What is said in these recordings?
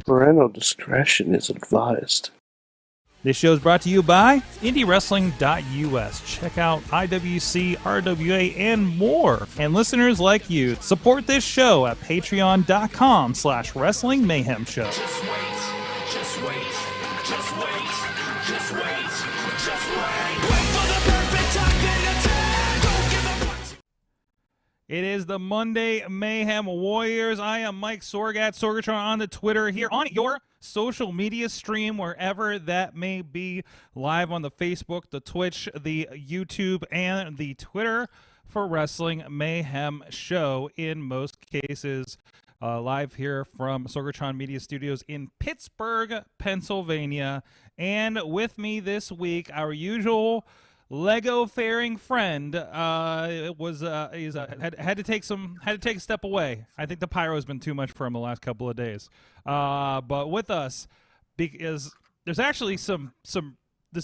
Parental discretion is advised. This show is brought to you by IndieWrestling.us. Check out IWC, RWA, and more. And listeners like you, support this show at Patreon.com/Wrestling Mayhem Show. Just wait, just wait, just wait, just wait, just wait. Wait for the perfect time, then attack. Don't give up. It is the Monday Mayhem Warriors. I am Mike Sorgat, Sorgatron on the Twitter, here on your social media stream, wherever that may be, live on the Facebook, the Twitch, the YouTube, and the Twitter for Wrestling Mayhem Show in most cases. Live here from Sorgatron Media Studios in Pittsburgh, Pennsylvania. And with me this week, our usual Lego faring friend had to take a step away. I think the pyro has been too much for him the last couple of days. But with us, because there's actually this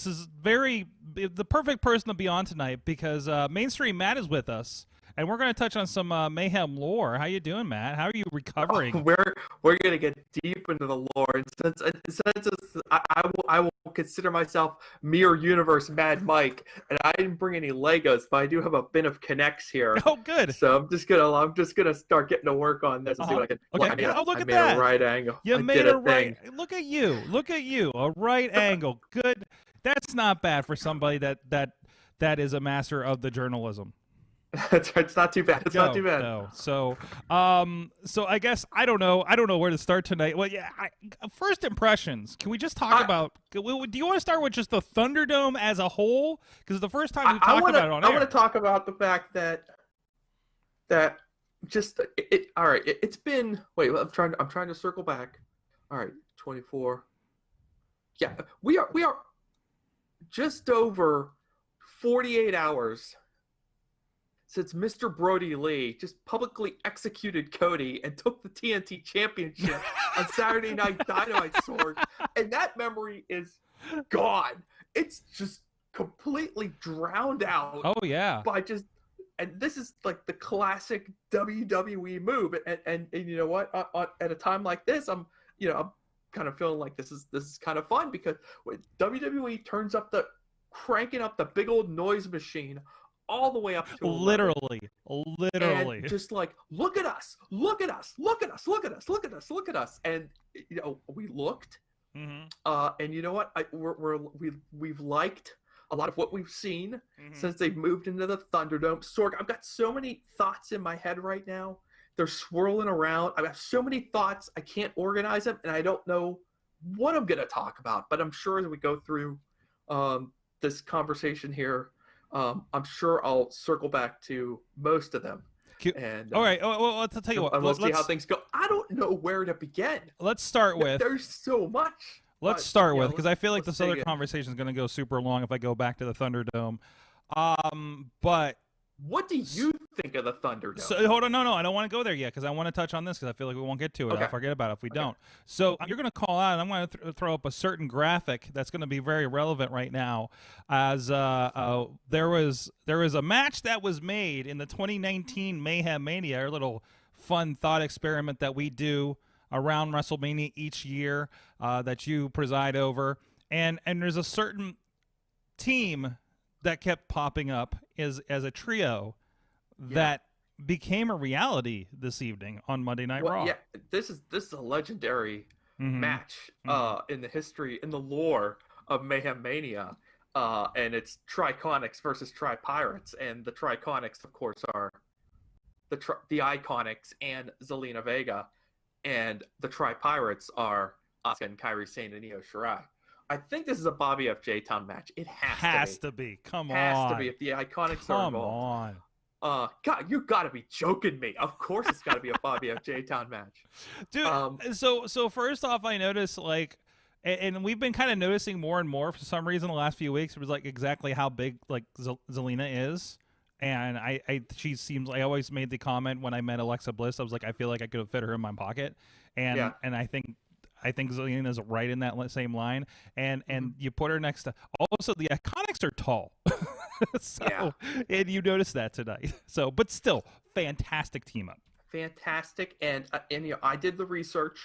is the perfect person to be on tonight, because Mainstream Matt is with us, and we're going to touch on some Mayhem lore. How you doing, Matt? How are you recovering? We're gonna get deep into the lore, and since I will consider myself Mirror Universe Mad Mike, and I didn't bring any Legos, but I do have a bin of Connects here. Oh, good. So I'm just gonna start getting to work on this and see what I can. Okay. Look, Look I at made that. a right angle. You I made did a thing. right. Look at you. Look at you. A right angle. Good. That's not bad for somebody that is a master of the journalism. It's not too bad. It's not too bad. No. So I guess I don't know where to start tonight. Well, yeah. First impressions. Can we just talk about? Do you want to start with just the Thunderdome as a whole? Because the first time we talked about it on air. I want to talk about the fact that just it. All right, it's been. Wait, I'm trying to circle back. All right, 24. Yeah, we are just over 48 hours since Mr. Brody Lee just publicly executed Cody and took the TNT Championship on Saturday Night Dynamite, Sorg. And that memory is gone. It's just completely drowned out. Oh, yeah. By just, and this is like the classic WWE move. And you know what? At a time like this, I'm kind of feeling like this is kind of fun because when WWE turns up cranking up the big old noise machine all the way up to literally, and just like look at us, and we looked, and you know what? We've liked a lot of what we've seen since they've moved into the Thunderdome. Sorg, I've got so many thoughts in my head right now. They're swirling around. I have so many thoughts. I can't organize them, and I don't know what I'm going to talk about. But I'm sure as we go through this conversation here, I'm sure I'll circle back to most of them. And all right. Well, let's tell you what. Let's see how things go. I don't know where to begin. Let's start with. There's so much. Let's start with, because I feel like this other conversation is going to go super long if I go back to the Thunderdome. But what do you think of the Thunderdome? So hold on, no, I don't want to go there yet because I want to touch on this because I feel like we won't get to it. Okay. I'll forget about it if we don't. So you're going to call out, and I'm going to throw up a certain graphic that's going to be very relevant right now. As there was a match that was made in the 2019 Mayhem Mania, our little fun thought experiment that we do around WrestleMania each year that you preside over, and there's a certain team that kept popping up as a trio that became a reality this evening on Monday Night Raw. Yeah, this is a legendary match in the history, in the lore of Mayhem Mania, and it's Triconics versus Tri-Pirates, and the Triconics, of course, are the Iiconics and Zalina Vega, and the Tri-Pirates are Asuka and Kairi Sane and Io Shirai. I think this is a Bobby F. J-Town match. It has to be. Come on. Has to be if the Iiconics are involved. Come on. God, you got to be joking me. Of course it's got to be a Bobby F. J-Town match. Dude, so first off, I noticed, like, and we've been kind of noticing more and more for some reason the last few weeks, it was like exactly how big, like, Zalina is. And she seems like, I always made the comment when I met Alexa Bliss, I was like, I feel like I could have fit her in my pocket. And I think Zalina's right in that same line, and you put her next to. Also, the Iiconics are tall, and you noticed that tonight. So, but still, fantastic team up. Fantastic, and I did the research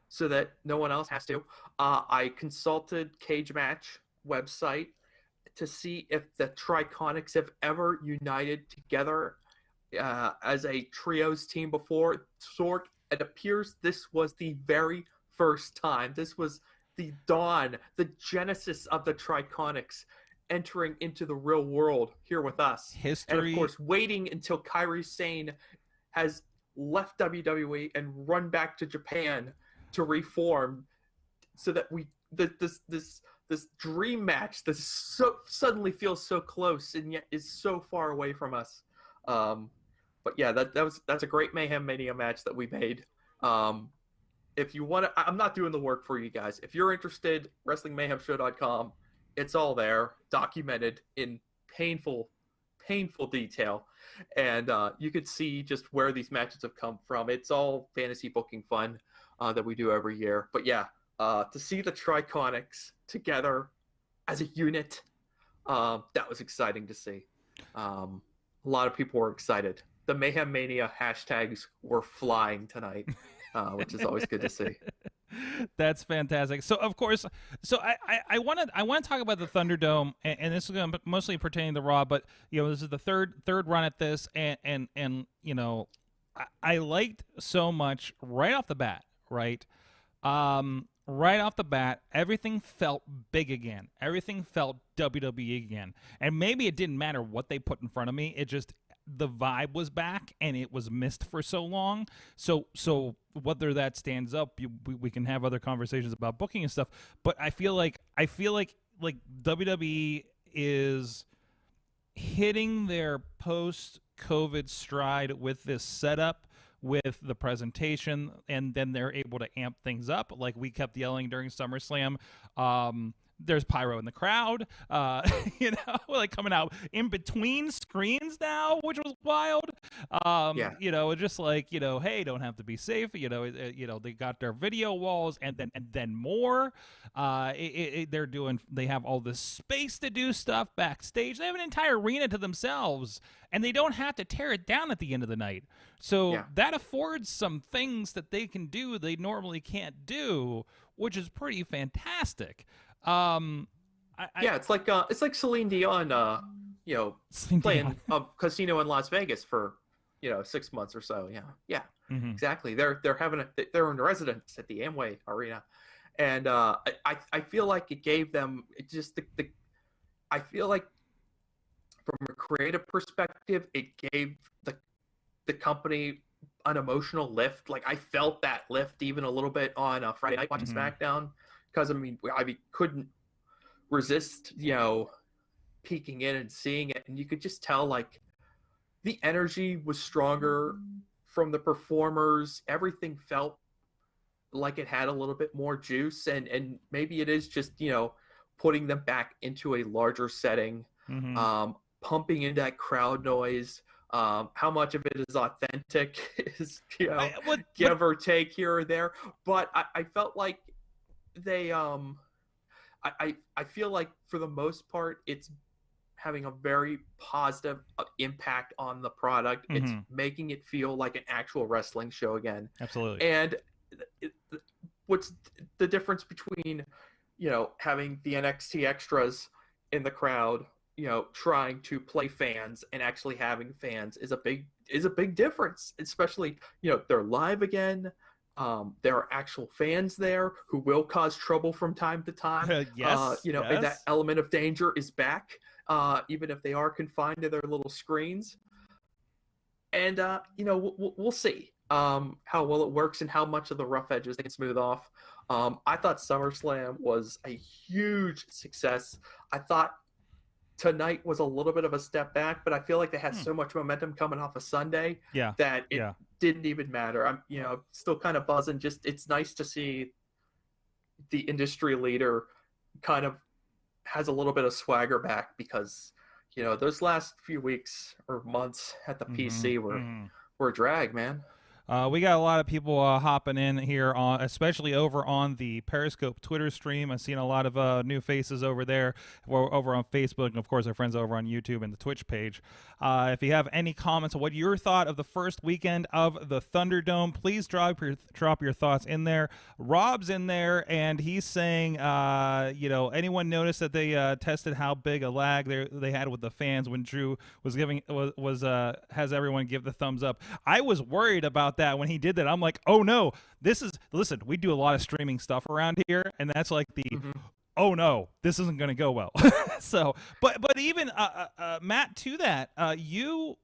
so that no one else has to. I consulted Cage Match website to see if the Triconics have ever united together as a trios team before. Sorg, it appears this was the very first time. This was the dawn, the genesis of the Triconics entering into the real world here with us. History. And of course, waiting until Kairi Sane has left WWE and run back to Japan to reform, so that this dream match that suddenly feels so close and yet is so far away from us. But yeah, that's a great Mayhem Mania match that we made. If you want to, I'm not doing the work for you guys. If you're interested, WrestlingMayhemShow.com, it's all there, documented in painful detail. And you could see just where these matches have come from. It's all fantasy booking fun that we do every year. But yeah, to see the Triconics together as a unit, that was exciting to see. A lot of people were excited the Mayhem Mania hashtags were flying tonight, which is always good to see. That's fantastic. So of course, so I want to talk about the Thunderdome, and this is going to mostly pertaining to Raw, but this is the third run at this, and I liked so much right off the bat, right? Right off the bat, everything felt big again. Everything felt WWE again, and maybe it didn't matter what they put in front of me. It just the vibe was back, and it was missed for so long. So whether that stands up, we can have other conversations about booking and stuff. But I feel like WWE is hitting their post-COVID stride with this setup, with the presentation, and then they're able to amp things up. Like we kept yelling during SummerSlam. There's pyro in the crowd, like coming out in between screens now, which was wild. Just like, hey, don't have to be safe. They got their video walls and then more. They have all this space to do stuff backstage. They have an entire arena to themselves, and they don't have to tear it down at the end of the night. So that affords some things that they can do they normally can't do, which is pretty fantastic. It's like Celine Dion, playing a casino in Las Vegas for 6 months or so. Exactly. They're in residence at the Amway Arena, and I feel like it gave them I feel like from a creative perspective, it gave the company an emotional lift. Like I felt that lift even a little bit on Friday night watching SmackDown. Because I couldn't resist, peeking in and seeing it, and you could just tell like the energy was stronger from the performers. Everything felt like it had a little bit more juice, and maybe it is just putting them back into a larger setting, pumping in that crowd noise. How much of it is authentic is give or take here or there, but I felt like they I feel like for the most part it's having a very positive impact on the product. It's making it feel like an actual wrestling show again. Absolutely. And what's the difference between having the NXT extras in the crowd trying to play fans and actually having fans is a big difference, especially they're live again. There are actual fans there who will cause trouble from time to time. And that element of danger is back, even if they are confined to their little screens. And we'll see how well it works and how much of the rough edges they can smooth off. I thought SummerSlam was a huge success. I thought tonight was a little bit of a step back, but I feel like they had so much momentum coming off of Sunday that it didn't even matter. I'm still kind of buzzing. Just it's nice to see the industry leader kind of has a little bit of swagger back, because those last few weeks or months at the PC were a drag, man. We got a lot of people hopping in here, especially over on the Periscope Twitter stream. I've seen a lot of new faces over there, over on Facebook, and of course our friends over on YouTube and the Twitch page. If you have any comments on what your thought of the first weekend of the Thunderdome, please drop your thoughts in there. Rob's in there, and he's saying, anyone notice that they tested how big a lag they had with the fans when Drew was has everyone give the thumbs up? I was worried about that when he did that. I'm like, oh no, listen, we do a lot of streaming stuff around here, and that's like the oh no, this isn't going to go well. So but even Matt, to that, your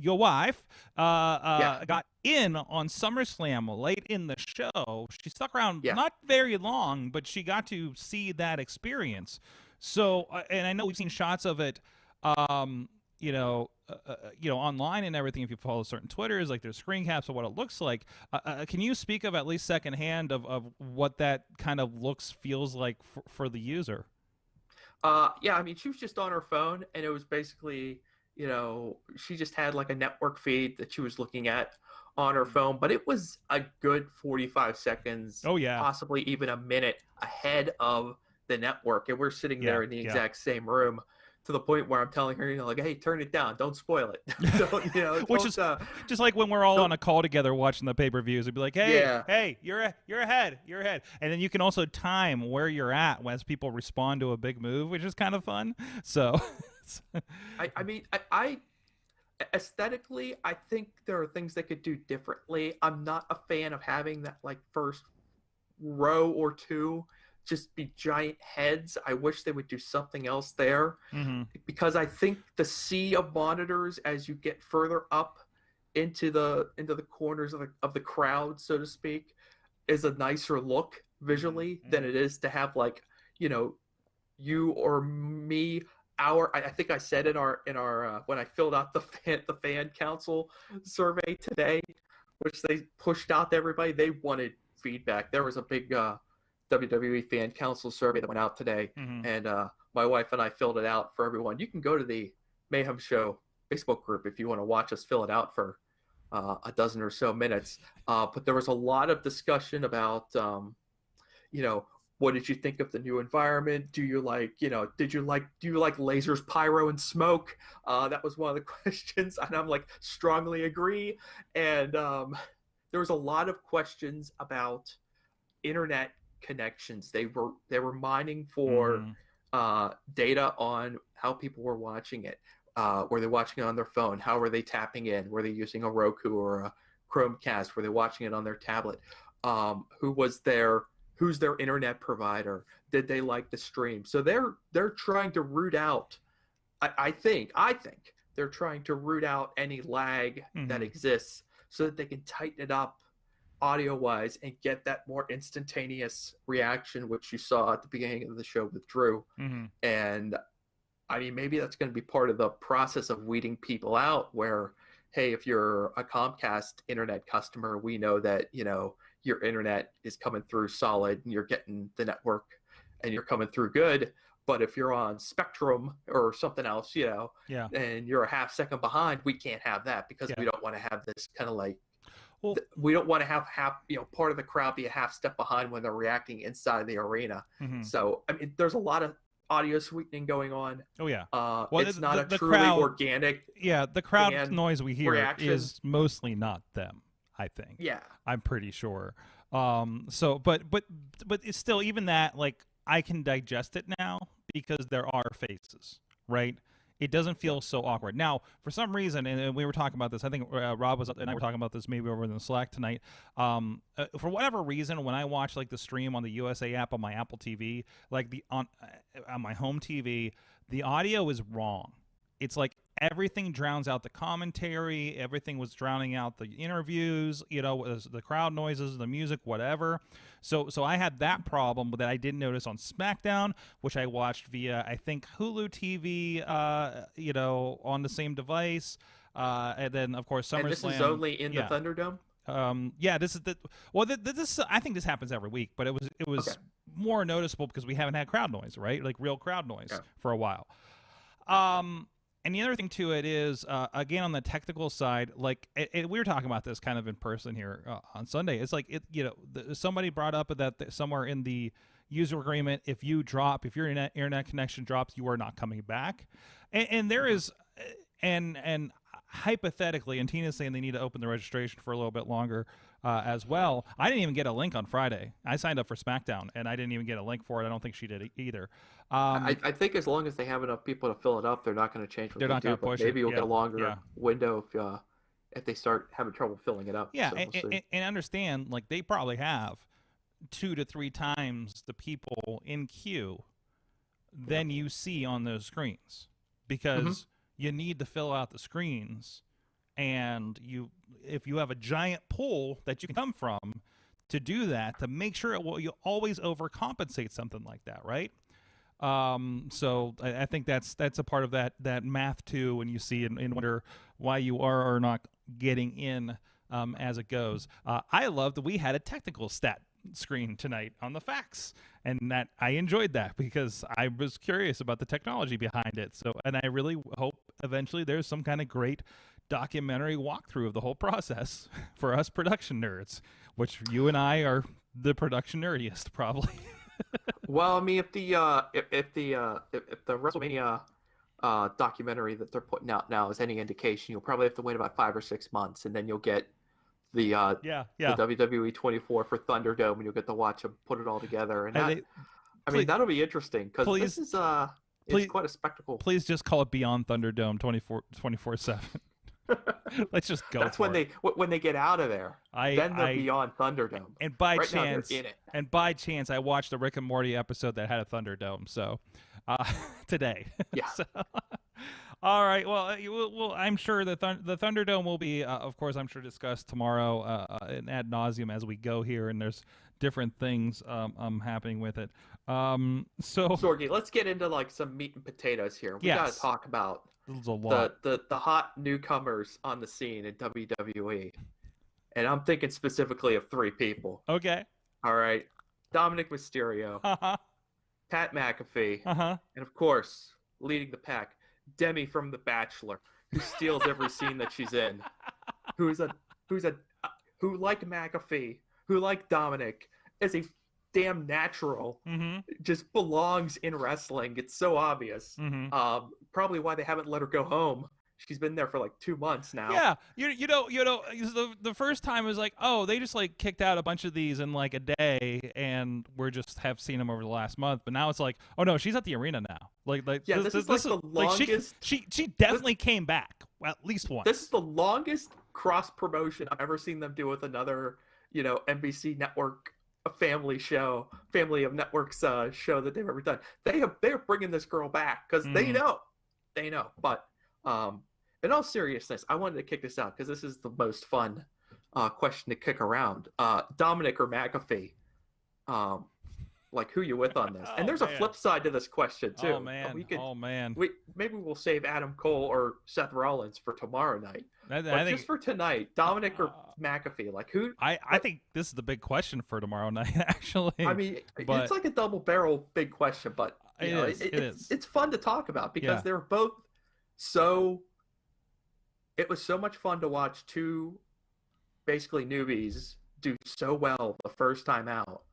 wife got in on SummerSlam late in the show. She stuck around not very long, but she got to see that experience. So and I know we've seen shots of it online and everything. If you follow certain Twitters, like there's screen caps of what it looks like. Can you speak of at least secondhand of what that kind of feels like for the user? I mean, she was just on her phone, and it was basically, she just had like a network feed that she was looking at on her phone, but it was a good 45 seconds, possibly even a minute ahead of the network, and we're sitting there in the exact same room. to the point where I'm telling her, like, hey, turn it down, don't spoil it. Which is just like when we're all on a call together watching the pay-per-views. It'd be like, hey, you're ahead, and then you can also time where you're at as people respond to a big move, which is kind of fun. So, I mean, aesthetically, I think there are things they could do differently. I'm not a fan of having that like first row or two just be giant heads. I wish they would do something else there, because I think the sea of monitors as you get further up into the corners of the crowd, so to speak, is a nicer look visually than it is to have like, you or me. I think I said in our when I filled out the fan council survey today, which they pushed out to everybody, they wanted feedback. There was a big WWE fan council survey that went out today, and my wife and I filled it out for everyone. You can go to the Mayhem Show Facebook group if you want to watch us fill it out for a dozen or so minutes. But there was a lot of discussion about, what did you think of the new environment? Do you like, do you like lasers, pyro, and smoke? That was one of the questions, and I'm like, strongly agree. And there was a lot of questions about internet connections. They were mining for data on how people were watching it. Were they watching it on their phone? How were they tapping in? Were they using a Roku or a Chromecast? Were they watching it on their tablet? Who's their internet provider? Did they like the stream? So they're trying to root out. I think they're trying to root out any lag that exists so that they can tighten it up audio-wise and get that more instantaneous reaction, which you saw at the beginning of the show with Drew. And I mean, maybe that's going to be part of the process of weeding people out where, hey, if you're a Comcast internet customer, we know that, your internet is coming through solid and you're getting the network and you're coming through good. But if you're on Spectrum or something else, and you're a half second behind, we can't have that because we don't want to have this kind of like, we don't want to have part of the crowd be a half step behind when they're reacting inside the arena. So, I mean, there's a lot of audio sweetening going on. Well, it's not a truly crowd, organic. Yeah, the crowd noise we hear reaction is mostly not them, I think. Yeah. I'm pretty sure. So, but it's still, even that, like, I can digest it now because there are faces, right? It doesn't feel so awkward. Now, for some reason, and we were talking about this, I think Rob and I were talking about this maybe over in the Slack tonight. For whatever reason, when I watch like the stream on the USA app on my Apple TV, like on my home TV, the audio is wrong. It's like everything drowns out the commentary. Everything was drowning out the interviews, the crowd noises, the music, whatever. So I had that problem that I didn't notice on SmackDown, which I watched via, I think, Hulu TV, on the same device. And then, of course, SummerSlam. And this is only in the Thunderdome? This is this I think this happens every week, but it was more noticeable because we haven't had crowd noise, right? Like real crowd noise for a while. And the other thing to it is, again, on the technical side, like we were talking about this kind of in person here on Sunday. It's like somebody brought up that somewhere in the user agreement, if your internet connection drops, you are not coming back. And there is, and hypothetically, and Tina's saying they need to open the registration for a little bit longer as well. I didn't even get a link on Friday. I signed up for SmackDown, and I didn't even get a link for it. I don't think she did either. I think as long as they have enough people to fill it up, they're not going to change what they do. But maybe you'll get a longer window if they start having trouble filling it up. Yeah, so and understand, like, they probably have 2 to 3 times the people in queue than you see on those screens because you need to fill out the screens, and if you have a giant pool that you can come from to do that, to make sure you always overcompensate something like that, right? So I think that's a part of that math too, when you see and wonder why you are or not getting in as it goes. I love that we had a technical stat screen tonight on the facts, and that I enjoyed that because I was curious about the technology behind it. So, and I really hope eventually there's some kind of great documentary walkthrough of the whole process for us production nerds, which you and I are the production nerdiest probably. Well, I mean, if the WrestleMania documentary that they're putting out now is any indication, you'll probably have to wait about 5 or 6 months, and then you'll get the the WWE 24 for Thunderdome, and you'll get to watch them put it all together. And that, I mean, that'll be interesting because this is it's quite a spectacle. Please just call it Beyond Thunderdome 24/7. Let's just go. That's when they get out of there. Then they're beyond Thunderdome. And by chance, I watched the Rick and Morty episode that had a Thunderdome. So today. Yeah. So, all right. Well, I'm sure the Thunderdome will be, of course, I'm sure discussed tomorrow ad nauseum as we go here, and there's different things happening with it. So Sorgi, let's get into like some meat and potatoes here. We got to talk about the hot newcomers on the scene in WWE, and I'm thinking specifically of 3 people. Okay. All right, Dominik Mysterio, Pat McAfee, and of course, leading the pack, Demi from The Bachelor, who steals every scene that she's in, who like McAfee, who like Dominik, is a damn natural, just belongs in wrestling. It's so obvious. Probably why they haven't let her go home. She's been there for like 2 months now. Yeah, you know, the first time it was like, oh, they just like kicked out a bunch of these in like a day, and we're just have seen them over the last month. But now it's like, oh no, she's at the arena now. This is the longest. She definitely came back at least once. This is the longest cross promotion I've ever seen them do with another, NBC network, a family of networks show that they've ever done. They're bringing this girl back because they know. But in all seriousness, I wanted to kick this out because this is the most fun question to kick around. Dominik or McAfee? Like, who you with on this? And there's a flip side to this question too. Oh man. Maybe we'll save Adam Cole or Seth Rollins for tomorrow night. I think, just for tonight, Dominik or McAfee? Like who? I think this is the big question for tomorrow night. Actually, I mean, it's like a double barrel big question, but it's fun to talk about because they're both so. It was so much fun to watch 2 basically newbies do so well the first time out.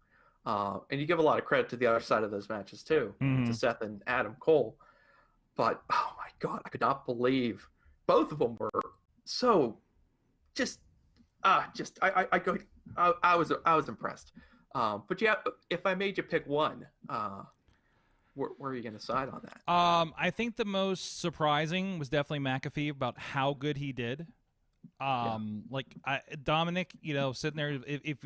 And you give a lot of credit to the other side of those matches too, to Seth and Adam Cole. But oh my God, I could not believe both of them were so I was impressed. But yeah, if I made you pick one, where are you going to side on that? I think the most surprising was definitely McAfee about how good he did. Dominik, sitting there, if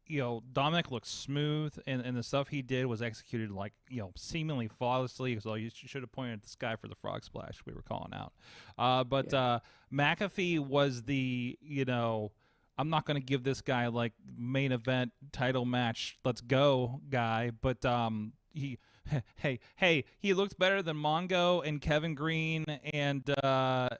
Dominik looks smooth, and the stuff he did was executed like, seemingly flawlessly. So you should have pointed at this guy for the frog splash we were calling out. McAfee was the, I'm not going to give this guy like main event title match, let's go guy, but he looked better than Mongo and Kevin Green and Carl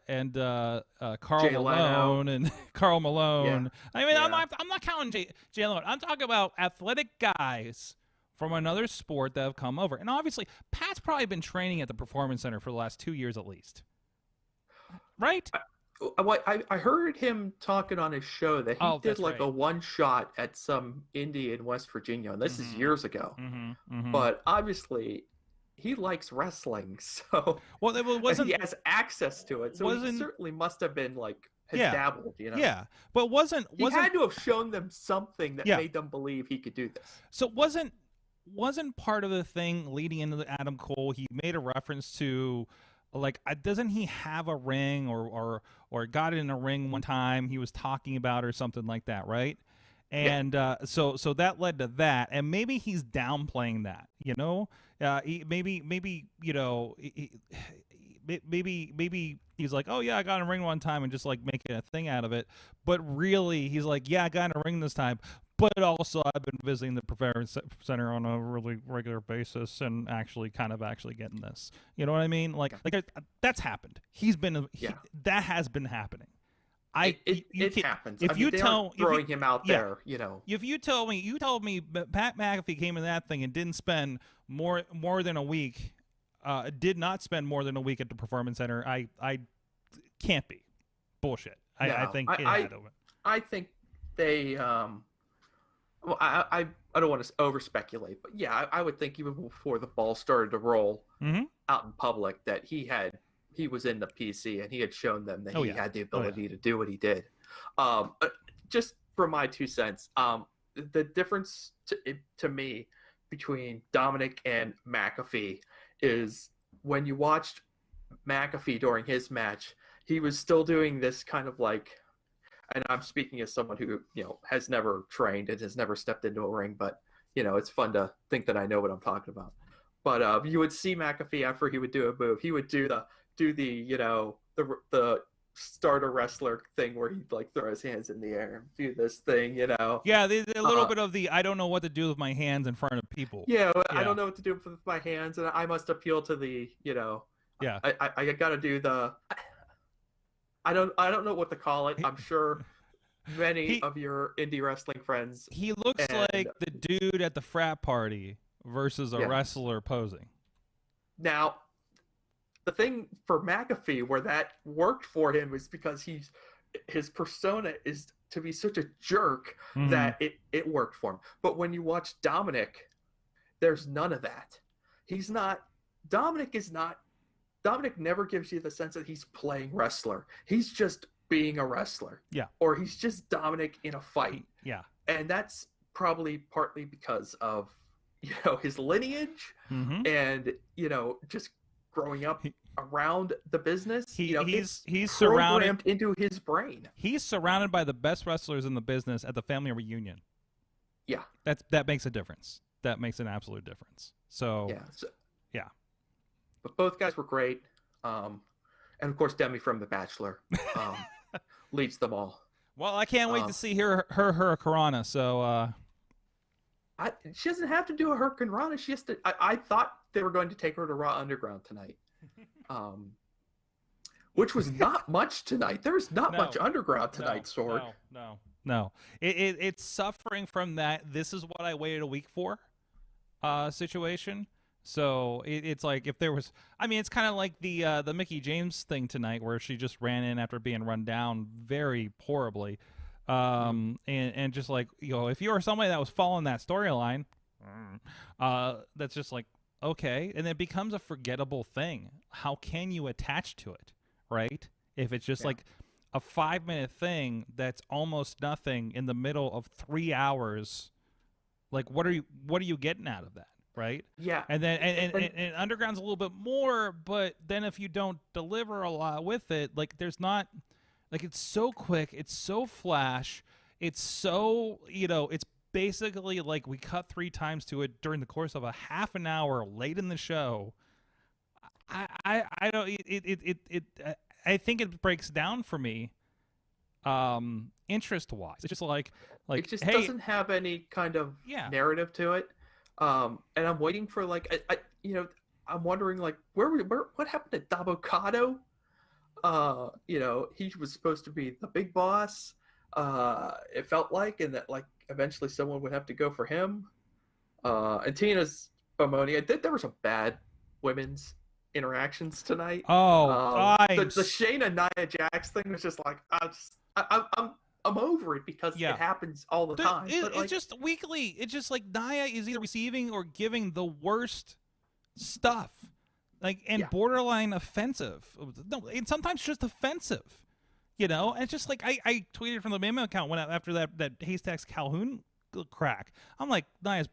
Malone and Carl Malone. Yeah. I mean, I'm not counting Jay Malone. I'm talking about athletic guys from another sport that have come over. And obviously, Pat's probably been training at the Performance Center for the last 2 years at least. Right? I heard him talking on his show that he did like a one shot at some indie in West Virginia, and this is years ago. But obviously, he likes wrestling, so he has access to it. So he certainly must have been like dabbled, Yeah, but he had to have shown them something that made them believe he could do this. So wasn't part of the thing leading into the Adam Cole? He made a reference to. Like, doesn't he have a ring or got in a ring one time he was talking about or something like that, right? And so that led to that, and maybe he's downplaying that, maybe he's like, oh yeah, I got in a ring one time and just like making a thing out of it, but really he's like, yeah, I got in a ring this time. But also, I've been visiting the Performance Center on a really regular basis and actually getting this. You know what I mean? Like that's happened. That has been happening. It happens. If you tell throwing him out there, If you told me Pat McAfee came in that thing and didn't spend more than a week, did not spend more than a week at the Performance Center, I can't be bullshit. I think it had to. I think they. Well, I don't want to over speculate, but yeah, I would think even before the ball started to roll out in public that he had he was in the PC and he had shown them that Oh, he yeah. had the Oh, yeah. ability to do what he did. Just for my 2 cents, the difference to me between Dominik and McAfee is when you watched McAfee during his match, he was still doing this kind of like, and I'm speaking as someone who, has never trained and has never stepped into a ring, but, it's fun to think that I know what I'm talking about. But you would see McAfee after he would do a move, he would do the start a wrestler thing where he'd like throw his hands in the air and do this thing, Yeah, a little bit of the I don't know what to do with my hands in front of people. Yeah, I don't know what to do with my hands, and I must appeal to the, Yeah. I got to do the. I don't know what to call it. I'm sure many of your indie wrestling friends. He looks like the dude at the frat party versus a wrestler posing. Now, the thing for McAfee where that worked for him is because his persona is to be such a jerk that it worked for him. But when you watch Dominik, there's none of that. Dominik never gives you the sense that he's playing wrestler. He's just being a wrestler. Yeah. Or he's just Dominik in a fight. Yeah. And that's probably partly because of, his lineage and, just growing up around the business. He's programmed into his brain. He's surrounded by the best wrestlers in the business at the family reunion. Yeah. That makes a difference. That makes an absolute difference. So yeah. But both guys were great. And of course Demi from The Bachelor leads them all. Well, I can't wait to see her Hurricanrana. So she doesn't have to do a Hurricanrana. She has to. I thought they were going to take her to Raw Underground tonight, which was not much tonight. There's not much Underground tonight, Sorg. No. It's suffering from that. This is what I waited a week for situation. So it's like if there was, it's kind of like the Mickie James thing tonight where she just ran in after being run down very horribly. And just like, if you were somebody that was following that storyline, that's just like, okay. And it becomes a forgettable thing. How can you attach to it? Right. If it's just like a 5-minute thing, that's almost nothing in the middle of 3 hours. Like, what are you getting out of that? Right. Yeah. And then, and Underground's a little bit more, but then if you don't deliver a lot with it, like there's not, like, it's so quick, it's so flash, it's so, it's basically like we cut 3 times to it during the course of a half an hour late in the show. I don't, I think it breaks down for me, interest wise. It's just like it just hey, doesn't have any kind of narrative to it. And I'm waiting for I'm wondering what happened to Dabocado? He was supposed to be the big boss. It felt like, and that eventually someone would have to go for him. And Tina's Bemonia. There were some bad women's interactions tonight. The Shayna Nia Jax thing was just like I'm over it because it happens all the time. It's just weekly. It's just like Nia is either receiving or giving the worst stuff, and borderline offensive. No, and sometimes just offensive. And it's just like I tweeted from the Mayhem account after that Haystacks Calhoun crack. I'm like, Nia's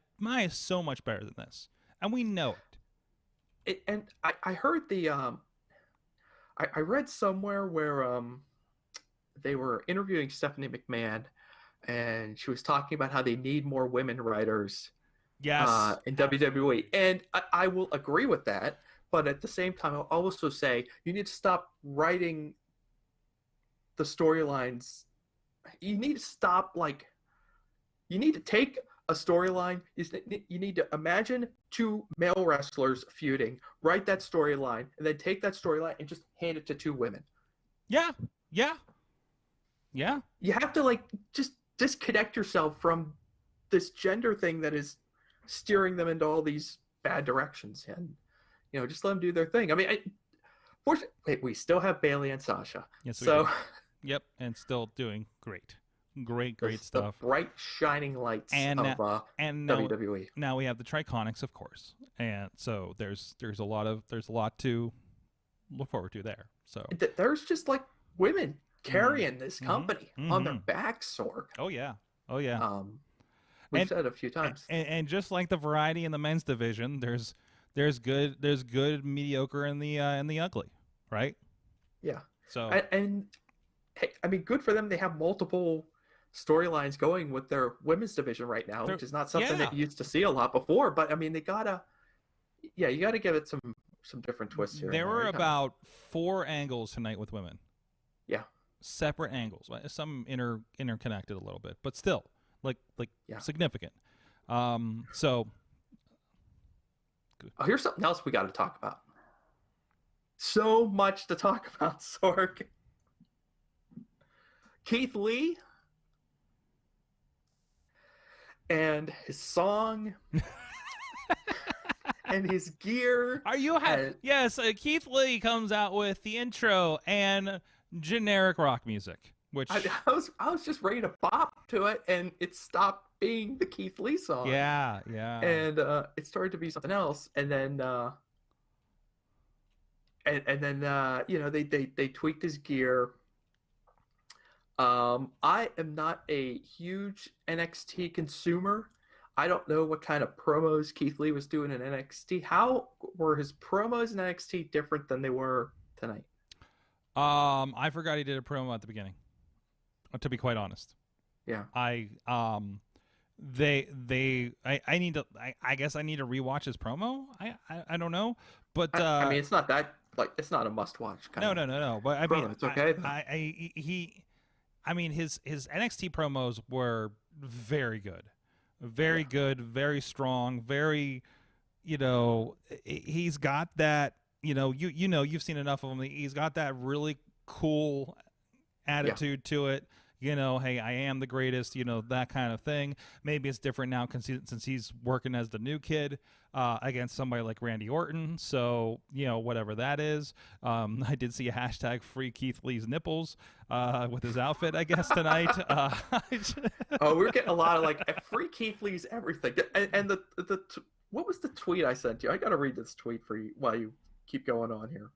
so much better than this, and we know it. And I heard I read somewhere where they were interviewing Stephanie McMahon, and she was talking about how they need more women writers in WWE. And I will agree with that, but at the same time, I'll also say you need to stop writing the storylines. You need to stop, you need to take a storyline. You need to imagine 2 male wrestlers feuding, write that storyline, and then take that storyline and just hand it to 2 women. Yeah. You have to just disconnect yourself from this gender thing that is steering them into all these bad directions, and just let them do their thing. Fortunately, we still have Bayley and Sasha. Yes, we do. Yep, and still doing great stuff. The bright shining lights of WWE. Now we have the Triconics, of course, and so there's a lot to look forward to there. So There's just like women carrying this company on their backs, Sorg. Oh yeah. Oh yeah. We've said it a few times. And just like the variety in the men's division, there's good, mediocre, and the ugly, right? Yeah. So and hey, I mean, good for them. They have multiple storylines going with their women's division right now, which is not something that you used to see a lot before. But I mean, you gotta give it some different twists here. There were about 4 angles tonight with women. Yeah. Separate angles, some interconnected a little bit, but still like significant. So here's something else we got to talk about. So much to talk about, Sorg. Keith Lee and his song and his gear. Are you happy? Yes, Keith Lee comes out with the intro and generic rock music, which I was just ready to bop to it, and it stopped being the Keith Lee song. Yeah. And it started to be something else, and then they tweaked his gear. I am not a huge NXT consumer. I don't know what kind of promos Keith Lee was doing in NXT. How were his promos in NXT different than they were tonight? I forgot he did a promo at the beginning. To be quite honest. Yeah. I guess I need to rewatch his promo. I don't know, but I mean, it's not that it's not a must-watch kind of. No. But I mean, it's okay. I mean, his NXT promos were very good, very good, very strong, very, he's got that, you've seen enough of him. He's got that really cool attitude to it. Hey, I am the greatest, that kind of thing. Maybe it's different now since he's working as the new kid against somebody like Randy Orton. So, whatever that is. I did see a hashtag free Keith Lee's nipples with his outfit, I guess, tonight. We're getting a lot of free Keith Lee's everything. And what was the tweet I sent you? I got to read this tweet for you while you keep going on here.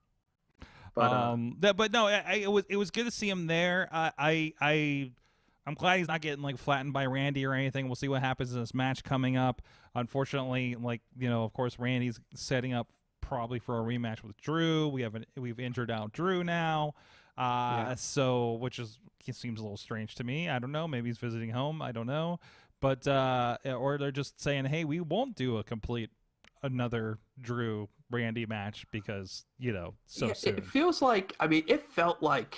But no, it was good to see him there. I'm glad he's not getting flattened by Randy or anything. We'll see what happens in this match coming up. Unfortunately, of course, Randy's setting up probably for a rematch with Drew. We've injured out Drew now, so which seems a little strange to me. I don't know. Maybe he's visiting home. I don't know, but or they're just saying, hey, we won't do another Drew Randy match because soon. It feels like, I mean, it felt like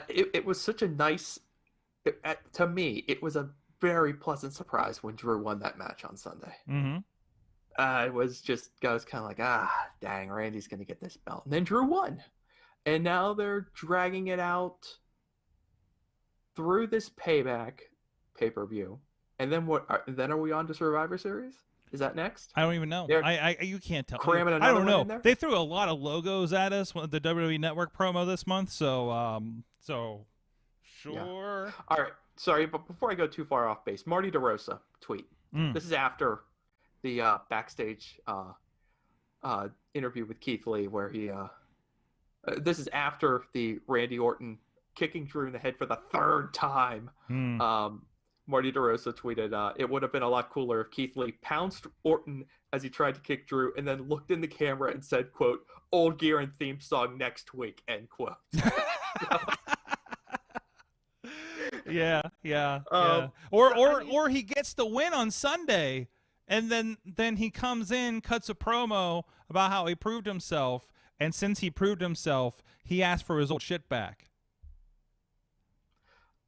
it was such a nice to me, it was a very pleasant surprise when Drew won that match on Sunday. It was just, I was kind of like, dang, Randy's gonna get this belt, and then Drew won, and now they're dragging it out through this Payback pay-per-view, and then then are we on to Survivor Series? Is that next? I don't even know. You can't tell. Cramming I another don't one know. in there? They threw a lot of logos at us with the WWE Network promo this month, so sure. Yeah. All right. Sorry, but before I go too far off base, Marty DeRosa tweet. This is after the backstage interview with Keith Lee, where he. This is after the Randy Orton kicking Drew in the head for the 3rd time. Marty DeRosa tweeted, it would have been a lot cooler if Keith Lee pounced Orton as he tried to kick Drew and then looked in the camera and said, quote, old gear and theme song next week, end quote. Yeah. Or he gets the win on Sunday, and then he comes in, cuts a promo about how he proved himself, and since he proved himself, he asked for his old shit back.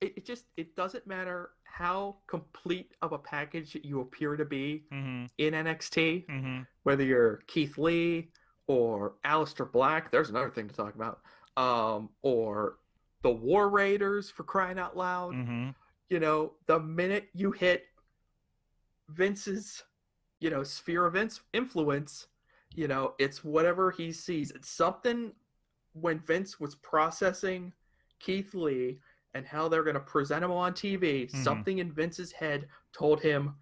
It doesn't matter how complete of a package you appear to be in NXT, whether you're Keith Lee or Aleister Black, there's another thing to talk about, or the War Raiders, for crying out loud. The minute you hit Vince's, sphere of influence, it's whatever he sees. It's something when Vince was processing Keith Lee and how they're going to present him on TV, something in Vince's head told him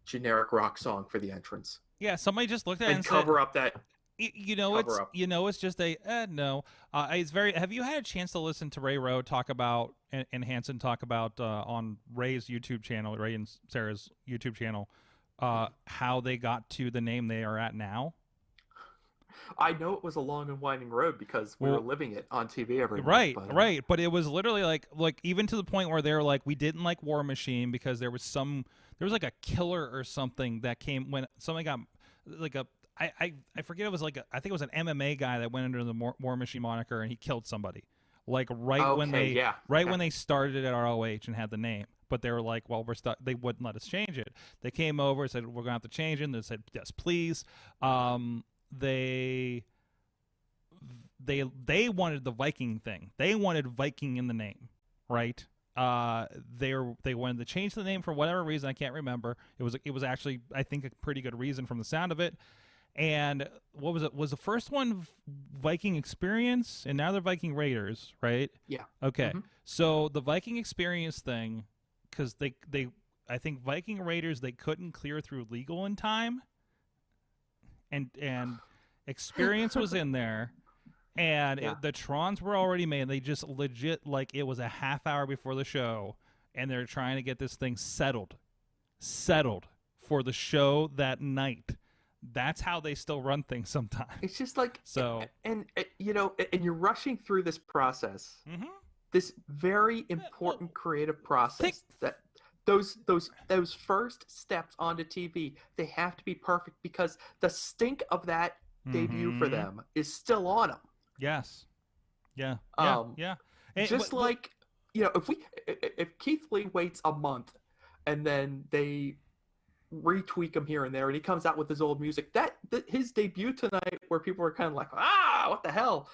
generic rock song for the entrance. Yeah, somebody just looked at it and cover said, up that. You know, cover up. it's just a no. It's very. Have you had a chance to listen to Ray Rowe talk about and Hanson talk about on Ray's YouTube channel, Ray and Sarah's YouTube channel, how they got to the name they are at now? I know it was a long and winding road because we were living it on TV every Right, night. But, right. But it was literally like even to the point where they're like, we didn't like War Machine because there was like a killer or something that came when somebody got like I forget, it was like I think it was an MMA guy that went under the War Machine moniker and he killed somebody. Like when they started at ROH and had the name. But they were like, well, we're stuck. They wouldn't let us change it. They came over and said, we're gonna have to change it. And they said, yes, please. They wanted the Viking thing. They wanted Viking in the name, right? They wanted to change the name for whatever reason. I can't remember. It was actually, I think, a pretty good reason from the sound of it. And what was it? Was the first one Viking Experience, and now they're Viking Raiders, right? Yeah. Okay. So the Viking Experience thing, because I think Viking Raiders, they couldn't clear through legal in time, and Experience was in there, and the Trons were already made. They just legit, like, it was a half hour before the show, and they're trying to get this thing settled for the show that night. That's how they still run things sometimes. It's just like, so, and you know, and you're rushing through this process, this very important creative process. That those first steps onto TV, they have to be perfect because the stink of that debut for them is still on them. Yes. Yeah. Yeah. Just like, you know, if Keith Lee waits a month and then they retweak him here and there and he comes out with his old music, that his debut tonight where people were kind of like, what the hell,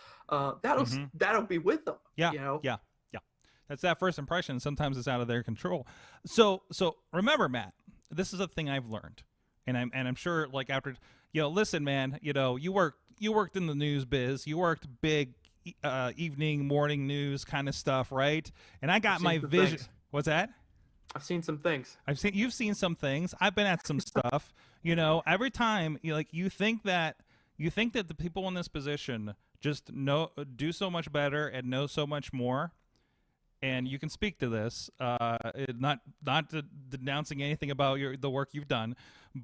that'll be with them. Yeah. You know? Yeah. That's that first impression. Sometimes it's out of their control. So remember, Matt, this is a thing I've learned, and I'm sure, like, after, listen, man, you worked in the news biz, you worked big evening, morning news kind of stuff, right? And I got my vision. What's that? I've seen some things. You've seen some things. I've been at some stuff. Every time you think that the people in this position just do so much better and know so much more. And you can speak to this, not denouncing anything about the work you've done,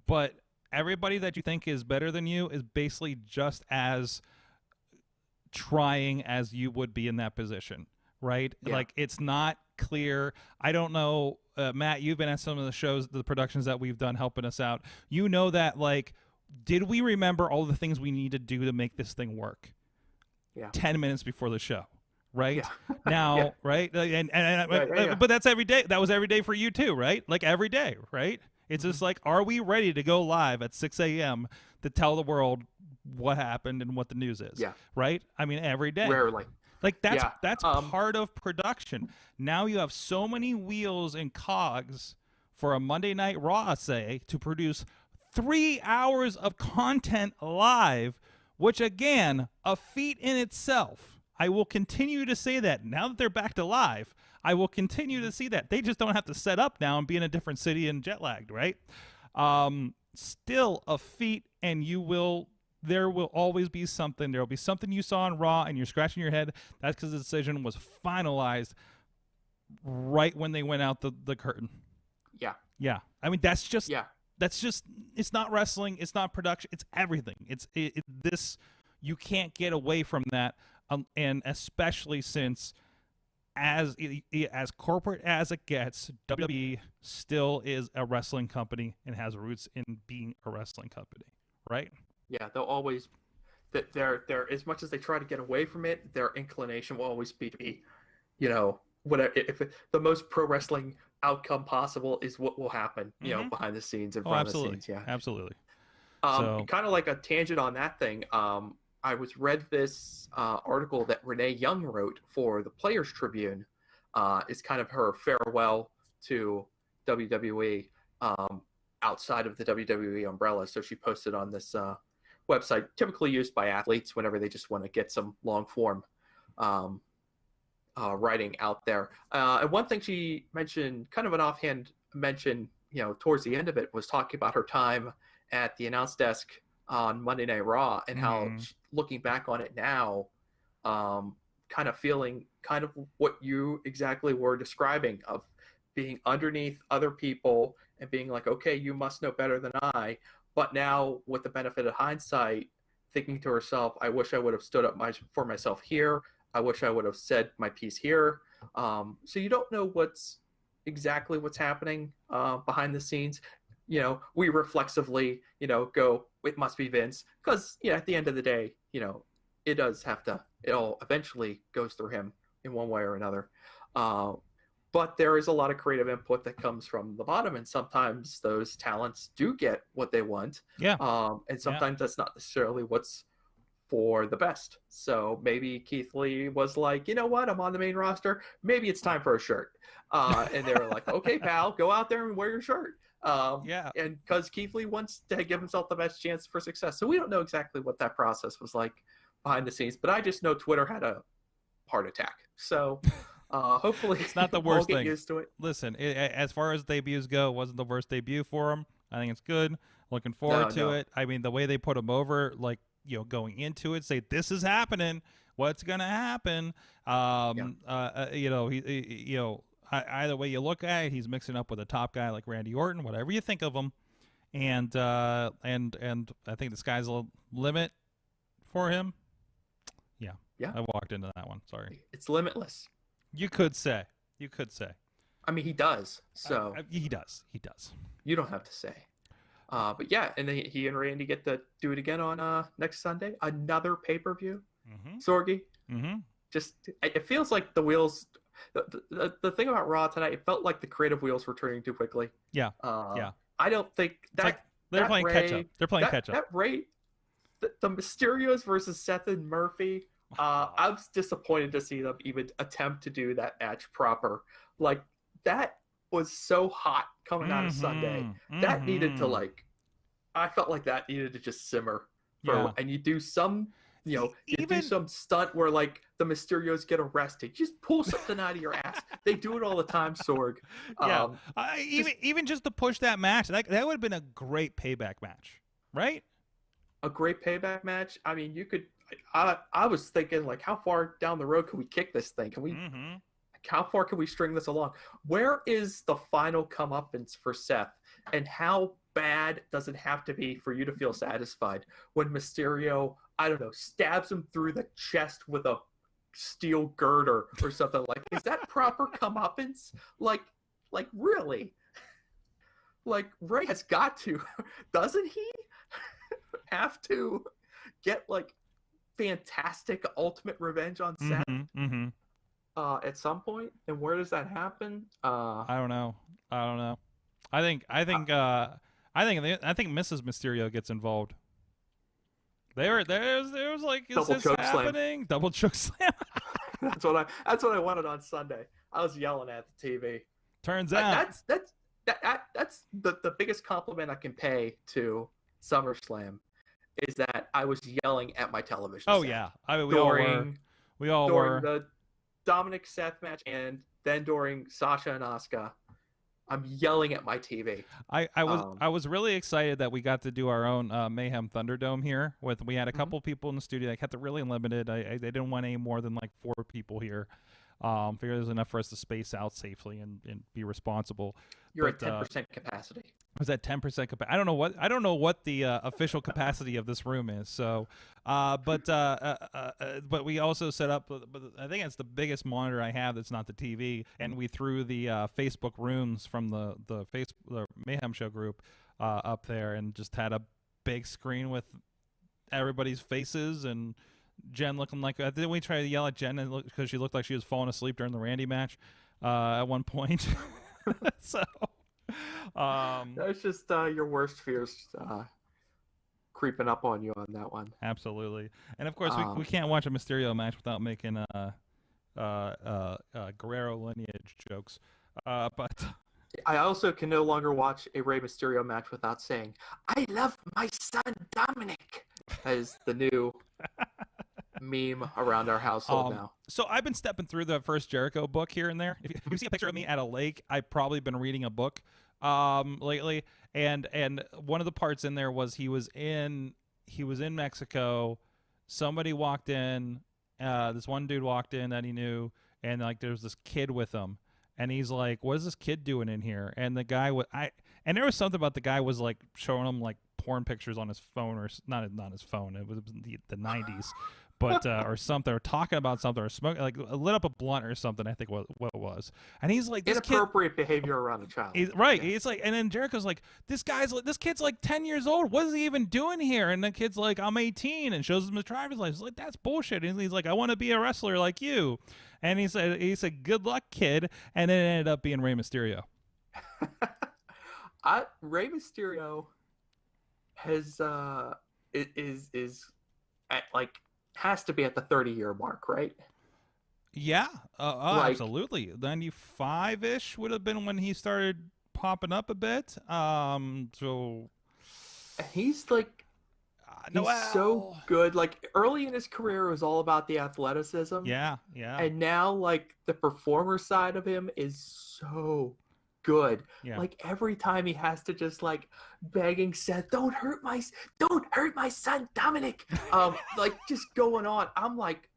but everybody that you think is better than you is basically just as trying as you would be in that position, right? Yeah. Like, it's not clear. I don't know, Matt, you've been at some of the shows, the productions that we've done helping us out. You know that, like, did we remember all the things we need to do to make this thing work? Yeah. 10 minutes before the show. Right? Yeah. Now, right? But that's every day. That was every day for you too, right? Like, every day, right? It's just like, are we ready to go live at 6 a.m. to tell the world what happened and what the news is? Yeah. Right? I mean, every day. Rarely. Like, that's part of production. Now you have so many wheels and cogs for a Monday Night Raw, say, to produce 3 hours of content live, which, again, a feat in itself. I will continue to say that. Now that they're back to live, I will continue to see that. They just don't have to set up now and be in a different city and jet lagged, right? Still a feat, and there will always be something. There will be something you saw on Raw, and you're scratching your head. That's because the decision was finalized right when they went out the curtain. Yeah. Yeah. I mean, that's just, it's not wrestling. It's not production. It's everything. This, you can't get away from that. And especially since, as corporate as it gets, WWE still is a wrestling company and has roots in being a wrestling company, right? Yeah, they'll always, they're as much as they try to get away from it, their inclination will always be to be, whatever. If the most pro wrestling outcome possible is what will happen, behind the scenes and front of the scenes. Yeah, absolutely. Kind of like a tangent on that thing. I read this article that Renee Young wrote for the Players Tribune. Is kind of her farewell to WWE outside of the WWE umbrella. So she posted on this website, typically used by athletes whenever they just want to get some long form writing out there. And one thing she mentioned, kind of an offhand mention, towards the end of it, was talking about her time at the announce desk on Monday Night Raw, and how Mhm. looking back on it now, kind of feeling kind of what you exactly were describing, of being underneath other people and being like, okay, you must know better than I. But now, with the benefit of hindsight, thinking to herself, I wish I would have stood up for myself here. I wish I would have said my piece here. So you don't know exactly what's happening behind the scenes. We reflexively, go, it must be Vince, because at the end of the day, it does have to. It all eventually goes through him in one way or another. But there is a lot of creative input that comes from the bottom, and sometimes those talents do get what they want. Yeah. And sometimes that's not necessarily what's for the best. So maybe Keith Lee was like, you know what, I'm on the main roster. Maybe it's time for a shirt. And they were like, okay, pal, go out there and wear your shirt. Yeah. And because Keith Lee wants to give himself the best chance for success. So we don't know exactly what that process was like behind the scenes, but I just know Twitter had a heart attack. So hopefully It's not the we'll worst get thing. used to it. Listen, as far as debuts go, it wasn't the worst debut for him. I think it's good. Looking forward to it. I mean, the way they put him over, like, going into it, say this is happening. What's gonna happen? Either way you look at it, he's mixing up with a top guy like Randy Orton, whatever you think of him, and I think the sky's the limit for him. Yeah, I walked into that one. Sorry. It's limitless. You could say. I mean, he does. So He does. you don't have to say. But yeah, and then he and Randy get to do it again on next Sunday. Another pay-per-view. Sorgi. Just, it feels like the wheels. The thing about Raw tonight, it felt like the creative wheels were turning too quickly. Yeah. I don't think that they're playing catch up. They're playing catch up. That Ray, the Mysterios versus Seth and Murphy. I was disappointed to see them even attempt to do that match proper. Like, that was so hot coming out of Sunday. That needed to, I felt like that needed to just simmer. And you do some, you do some stunt where, like, the Mysterios get arrested. Just pull something out of your ass. They do it all the time, Sorg. Even just to push that match, that would have been a great payback match, right? A great payback match. I mean, you could. I was thinking, like, how far down the road can we kick this thing? Can we? How far can we string this along? Where is the final comeuppance for Seth? And how bad does it have to be for you to feel satisfied when Mysterio, I don't know, stabs him through the chest with a steel girder or something? Like, is that proper comeuppance? Like really? Like, Ray has got to, doesn't he have to get, like, fantastic ultimate revenge on Seth at some point? And where does that happen? I don't know. I think Mrs. Mysterio gets involved. There was like, is Double this choke happening? slam. Double choke slam. That's what I wanted on Sunday. I was yelling at the TV. Turns out that's the biggest compliment I can pay to SummerSlam, is that I was yelling at my television. Oh set. yeah, we all were. During the Dominik Seth match, and then during Sasha and Asuka, I'm yelling at my TV. I was really excited that we got to do our own Mayhem Thunderdome here. We had a couple people in the studio. I kept it really limited. They didn't want any more than like 4 people here. Figured there's enough for us to space out safely and be responsible. You're at 10% capacity. Was that 10% capacity? I don't know what the official capacity of this room is. So, but we also set up. But I think it's the biggest monitor I have. That's not the TV. And we threw the Facebook rooms from the Mayhem Show group up there, and just had a big screen with everybody's faces, and Jen looking like. Didn't we try to yell at Jen because she looked like she was falling asleep during the Randy match at one point? So. That's just your worst fears creeping up on you on that one. Absolutely. And of course, we can't watch a Mysterio match without making Guerrero lineage jokes. But I also can no longer watch a Rey Mysterio match without saying, "I love my son Dominik," as the new meme around our household now. So I've been stepping through the first Jericho book here and there. If you see a picture of me at a lake, I've probably been reading a book lately, and one of the parts in there was he was in he was in Mexico. Somebody walked in. This one dude walked in that he knew, and like there was this kid with him, and he's like, "What is this kid doing in here?" And the guy and there was something about the guy was like showing him like porn pictures on his phone, or not his phone. It was the 90s. But or something, or talking about something, or smoking, like lit up a blunt or something. I think what it was, and he's like, this inappropriate behavior around a child. Right? He's like, and then Jericho's like, this kid's like 10 years old. What is he even doing here? And the kid's like, I'm 18, and shows him his driver's license. Like, that's bullshit. And he's like, I want to be a wrestler like you. And he said, good luck, kid. And then it ended up being Rey Mysterio. Rey Mysterio has has to be at the 30-year mark, right? Yeah, absolutely. 95-ish would have been when he started popping up a bit. So he's like, so good. Like early in his career, it was all about the athleticism. Yeah. And now, like the performer side of him is so good. Yeah. Like every time he has to just like begging Seth, don't hurt my son Dominik. Like just going on. I'm like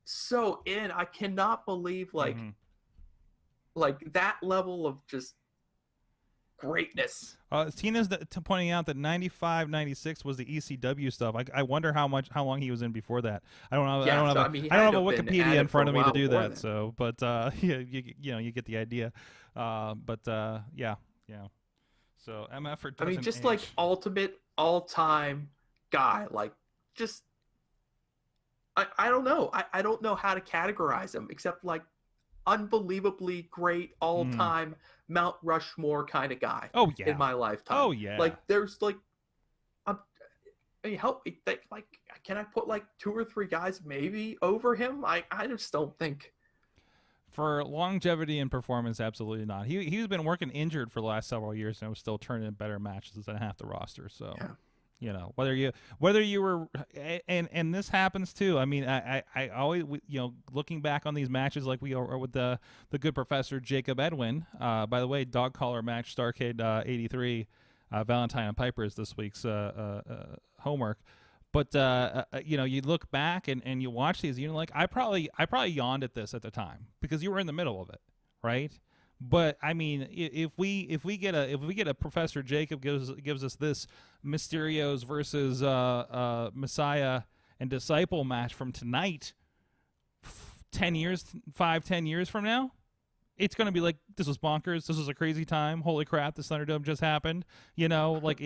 so in. I cannot believe like that level of just greatness. Tina's pointing out that 95, 96 was the ECW stuff. I wonder how long he was in before that. I don't know. Yeah, I don't have a Wikipedia in front of me to do that. Then. So, but yeah, you get the idea. Yeah. So MF doesn't just age. like ultimate all-time guy. Like just I don't know. I don't know how to categorize him except like unbelievably great all-time Mount Rushmore kind of guy. Oh yeah. In my lifetime. Oh yeah. Like there's like, help me. Like, can I put like 2 or 3 guys maybe over him? I just don't think. For longevity and performance, absolutely not. He's been working injured for the last several years and was still turning in better matches than half the roster. So. Yeah. You know, whether you were, and this happens too. I mean, I always, looking back on these matches like we are with the good professor Jacob Edwin. By the way, dog collar match Starcade 83, Valentine and Piper is this week's homework. But you look back and you watch these, you're like, I probably yawned at this at the time because you were in the middle of it, right? But I mean, if we get a Professor Jacob gives us this Mysterios versus Messiah and Disciple match from tonight, 10 years from now, it's going to be like, this was bonkers. This was a crazy time. Holy crap, the Thunderdome just happened. Like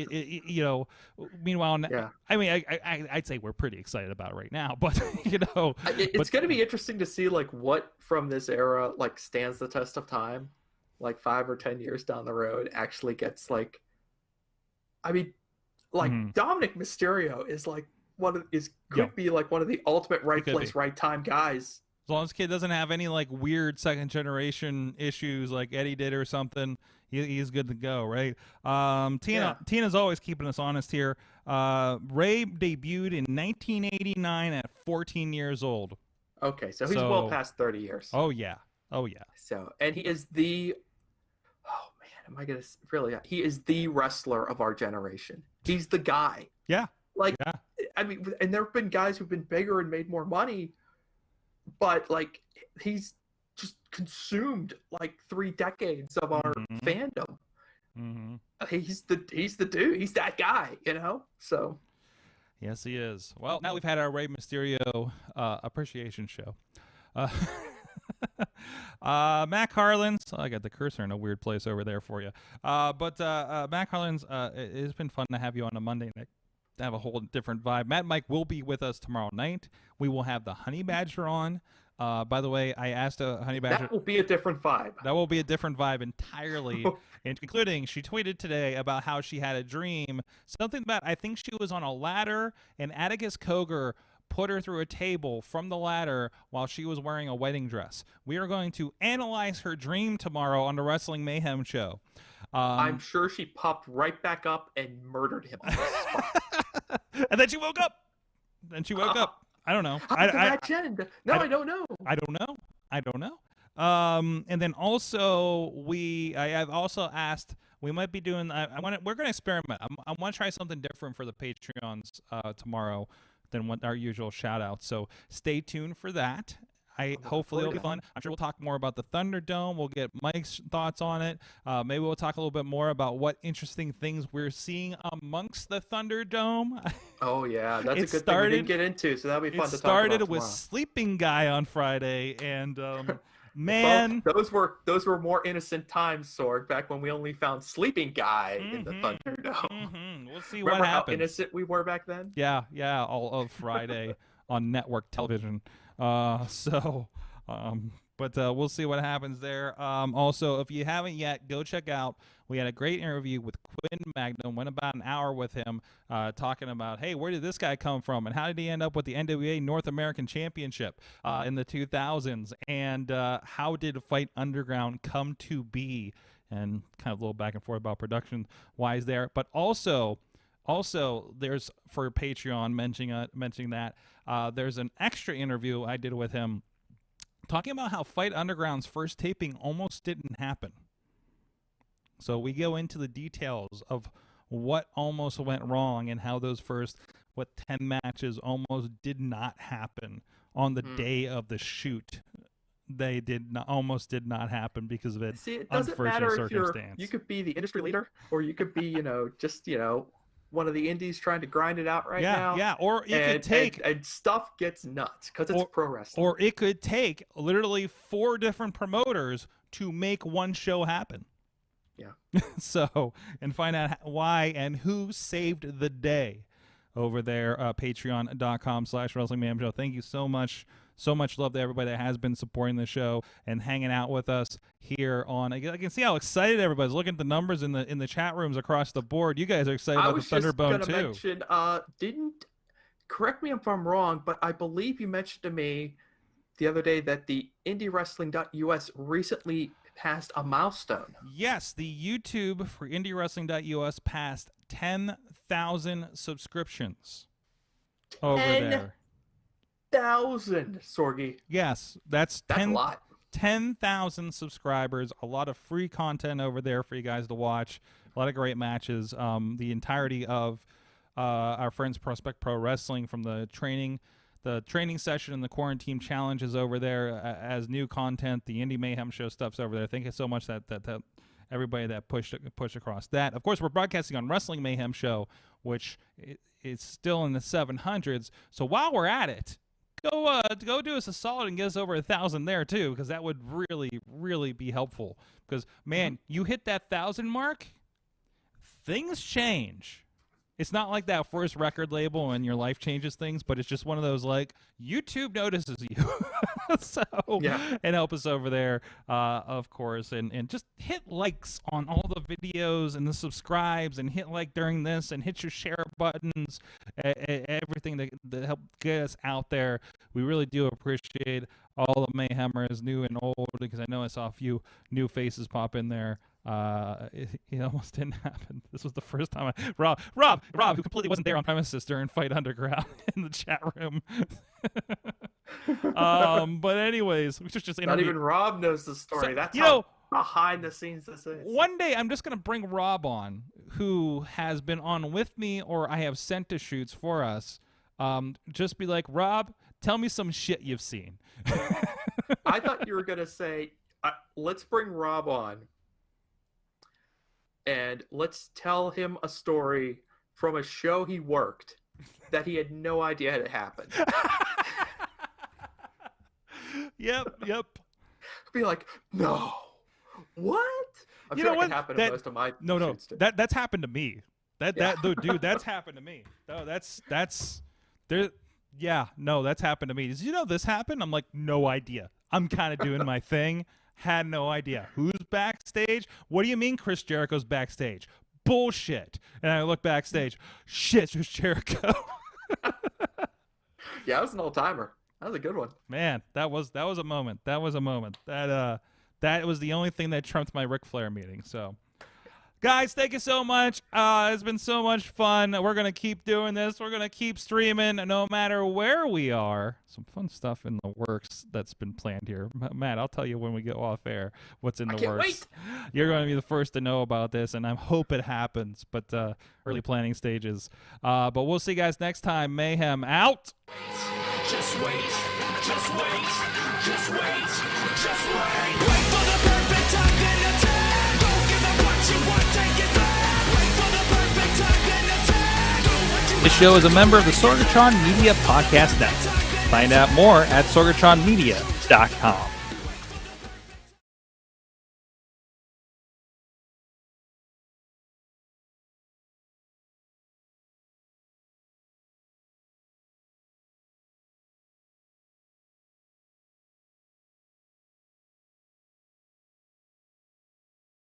meanwhile, yeah. I mean, I'd say we're pretty excited about it right now, but it's going to be interesting to see like what from this era like stands the test of time. Like 5 or 10 years down the road actually gets like, I mean, like Dominik Mysterio is like could be like one of the ultimate right place, right time guys. As long as the kid doesn't have any like weird second generation issues like Eddie did or something, he's good to go, right? Tina's always keeping us honest here. Ray debuted in 1989 at 14 years old. Okay, so he's well past 30 years. Oh yeah. So, and he is the, he is the wrestler of our generation. He's the guy. Yeah. Like, yeah. I mean, and there have been guys who've been bigger and made more money, but like, he's just consumed like 3 decades of our fandom. He's the dude. He's that guy, So. Yes, he is. Well, now we've had our Rey Mysterio appreciation show. Mac Harlan's, I got the cursor in a weird place over there for you. But Mac Harlan's, it's been fun to have you on a Monday night. To have a whole different vibe. Matt and Mike will be with us tomorrow night. We will have the Honey Badger on. By the way, I asked Honey Badger. That will be a different vibe. That will be a different vibe entirely, including she tweeted today about how she had a dream. Something about, I think she was on a ladder and Atticus Cogar put her through a table from the ladder while she was wearing a wedding dress. We are going to analyze her dream tomorrow on the Wrestling Mayhem show. I'm sure she popped right back up and murdered him. And then she woke up. I don't know. I don't know. I don't know. And then also I have also asked we might be doing. We're going to experiment. I want to try something different for the Patreons tomorrow than what our usual shout outs. So stay tuned for that. Hopefully it'll be fun. I'm sure we'll talk more about the Thunderdome. We'll get Mike's thoughts on it. Maybe we'll talk a little bit more about what interesting things we're seeing amongst the Thunderdome. Oh yeah, that's a good thing we didn't get into, so that'll be fun to talk about tomorrow. It started with Sleeping Guy on Friday, and man, well, those were more innocent times, Sorg, back when we only found Sleeping Guy in the Thunderdome. We'll see Remember what happens. how innocent we were back then? Yeah, all of Friday on network television. But we'll see what happens there. Also, if you haven't yet, go check out. We had a great interview with Quinn Magnum. Went about an hour with him, talking about, hey, where did this guy come from, and how did he end up with the NWA North American Championship in the 2000s, and how did Fight Underground come to be, and kind of a little back and forth about production wise there. But also there's, for Patreon, mentioning that there's an extra interview I did with him talking about how Fight Underground's first taping almost didn't happen. So we go into the details of what almost went wrong and how those first 10 matches almost did not happen on the day of the shoot. They almost did not happen because of it. See, it doesn't matter if you could be the industry leader, or you could be, just one of the indies trying to grind it out now. Yeah, or it could take... And stuff gets nuts, because it's pro wrestling. Or it could take literally 4 different promoters to make one show happen. Yeah. So, and find out why and who saved the day over there, patreon.com/Wrestling Mayhem Show. Thank you so much. So much love to everybody that has been supporting the show and hanging out with us here on. I can see how excited everybody's. Looking at the numbers in the chat rooms across the board. You guys are excited about the Thunderdome too. Mention, correct me if I'm wrong, but I believe you mentioned to me the other day that the IndieWrestling.us recently passed a milestone. Yes, the YouTube for IndieWrestling.us passed 10,000 subscriptions over there. 10,000, Sorgi. Yes, that's a lot. 10,000 subscribers. A lot of free content over there for you guys to watch. A lot of great matches. The entirety of our friends Prospect Pro Wrestling, from the training session and the quarantine challenge is over there as new content. The Indie Mayhem Show stuff's over there. Thank you so much that everybody that pushed across that. Of course, we're broadcasting on Wrestling Mayhem Show, which is still in the 700s. So while we're at it, go do us a solid and get us over 1,000 there too, because that would really, really be helpful. Because man, you hit that 1,000 mark, things change. It's not like that first record label and your life changes things, but it's just one of those, like, YouTube notices you. So, yeah. And help us over there, of course. And just hit likes on all the videos and the subscribes, and hit like during this, and hit your share buttons, everything that help get us out there. We really do appreciate all the Mayhemers, new and old, because I know I saw a few new faces pop in there. It almost didn't happen. This was the first time Rob, who completely wasn't there on premises during Fight Underground in the chat room. But anyways, we just not even Rob knows the story. So, that's how behind the scenes this is. One day I'm just gonna bring Rob on, who has been on with me, or I have sent to shoots for us. Just be like, Rob, tell me some shit you've seen. I thought you were gonna say, let's bring Rob on, and let's tell him a story from a show he worked that he had no idea had happened. Yep. Be like, no, what? I'm sure that happened to most of my shoots too. That's happened to me. Dude, that's happened to me. No, that's there. Yeah, no, that's happened to me. Did you know this happened? I'm like, no idea. I'm kind of doing my thing. Had no idea. Who's backstage? What do you mean Chris Jericho's backstage? Bullshit. And I look backstage. Shit, Chris Jericho. Yeah, that was an old-timer. That was a good one. Man, that was a moment. That was a moment. That was the only thing that trumped my Ric Flair meeting. So Guys, thank you so much. It's been so much fun. We're going to keep doing this. We're going to keep streaming no matter where we are. Some fun stuff in the works that's been planned here. Matt, I'll tell you when we go off air what's in the can't works. wait. You're going to be the first to know about this, and I hope it happens, but early planning stages. But we'll see you guys next time. Mayhem out. Just wait, just wait, just wait, just wait. Wait for the perfect time, then attack. Don't give up what you want, take it back. Wait for the perfect time, then attack. Do what you This show is a member of the Sorgatron Media Podcast Network. Find out more at sorgatronmedia.com.